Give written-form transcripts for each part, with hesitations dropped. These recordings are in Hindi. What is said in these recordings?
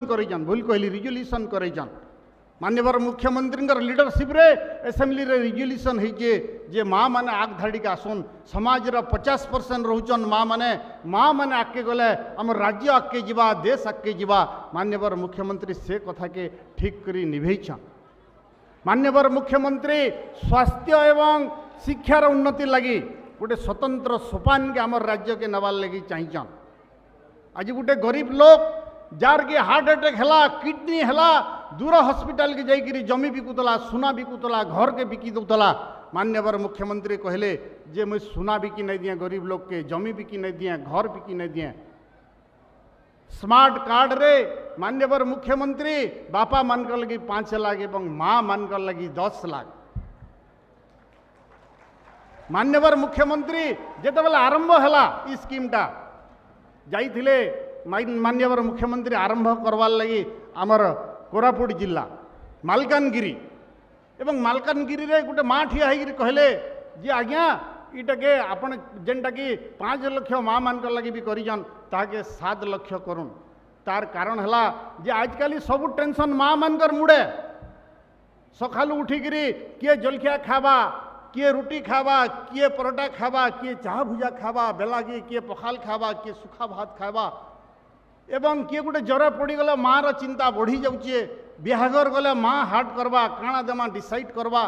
करैछन भूल कहली रिजोल्यूशन करैछन माननीय मुख्यमंत्री लीडरशिप रे असेंबली रे रिजोल्यूशन होइए जे माँ माने आग धाड़ी आसन समाज 50% रोचन माँ माने आगे गले आम राज्य आगे जीवा देश आगे जीवा माननीय मुख्यमंत्री से कथा के ठीक करी निभेछन। माननीय मुख्यमंत्री स्वास्थ्य एवं शिक्षार उन्नति लगी गोटे स्वतंत्र सोपान के आम राज्य के नवार लगी चाहिए। आज गोटे गरीब लोग जार के हार्ट अटैक है किडनी है दूर हॉस्पिटल के जाइए जमी बिकुतला सुना बिकुतला घर के बिकी दूला माननीय मुख्यमंत्री कहले जे मुझे सुना बिकी नहीं दिए गरीब लोग के जमी बिकी नहीं दिए घर बिकी नहीं दिए। स्मार्ट कार्ड रे माननीय मुख्यमंत्री बापा मान लगी 5 लाख एवं माँ मान लगी 10 लाख। माननीय मुख्यमंत्री जिते बेले आरंभ है स्कीमटा जाइथिले माननीय मुख्यमंत्री आरंभ करवार लगी आमर कोरापुट जिला मालकानगिरी एवं मालकानगिरी रे गोटे माँ ठिया होकर कहले जे आज्ञा इटा के आपण जेनटा कि 5 लाख माँ मान लगी भी करिजन ताके 7 लाख करुन। तार कारण है जे आजकल सब टेंशन माँ मानकर मुड़े सकालू उठिकी किए जलखिया खावा किए रुटी खावा किए परोटा खावा किए चाह भुजा खावा बेलागी किए पखाल खावा किए सुखा भात खावा एवं किए गोटे जर पड़गले माँ चिंता बढ़ी जाऊे बिहागर गले माँ हार्ट करवा काଣା देमा डिसाइड करवा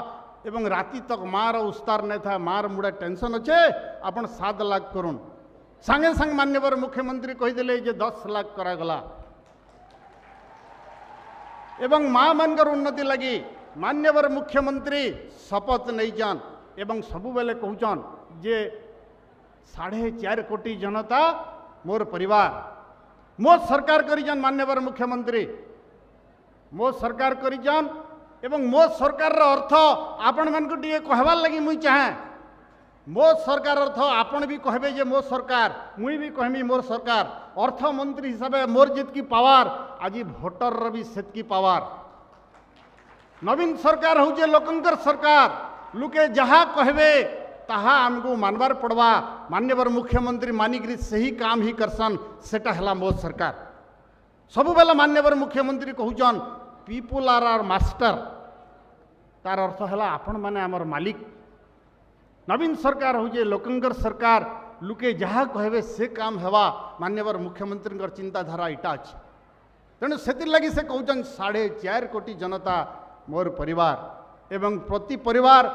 एवं राति तक माँ उस्तार नहीं था माँ मुड़े टेंशन अच्छे आपण 7 लाख करुन सांगे सांग माननीय मुख्यमंत्री कहीदे जे 10 लाख करागला। एवं माँ मानकर उन्नति लगी माननीय मुख्यमंत्री शपथ नहीं जान एवं सबु बेले कहचन जे 4.5 कोटी जनता मोर परिवार मो सरकार करिजन। माननीय मुख्यमंत्री मो सरकार करिजन एवं मो सरकार अर्थ आपण मान को टे कहबार लगी मुई चाहे मो सरकार अर्थ आपण भी कहबे जे मो सरकार मुई भी कहमी मोर सरकार अर्थ मंत्री हिसाब से मोर जितकी पावर आज भोटर भी सेतकी पावर। नवीन सरकार हूँ लोकंकर सरकार लुके जहाँ कहबे ताहा आमको मानबार पड़वा माननीय मुख्यमंत्री मानिक से ही काम ही करसन सेटा हला मो सरकार। सबु बेला माननीय मुख्यमंत्री कहूचन पीपुल आर आर मास्टर तार अर्थ है आपण माने आमर मालिक। नवीन सरकार हूँ लोकंकर सरकार लुके जहाँ कहबे से काम हेवा माननीय मुख्यमंत्री चिंताधारा इटा अच्छे तेणु से लगी से कहचन 4.5 कोटी जनता मोर परिवार एवं प्रति परिवार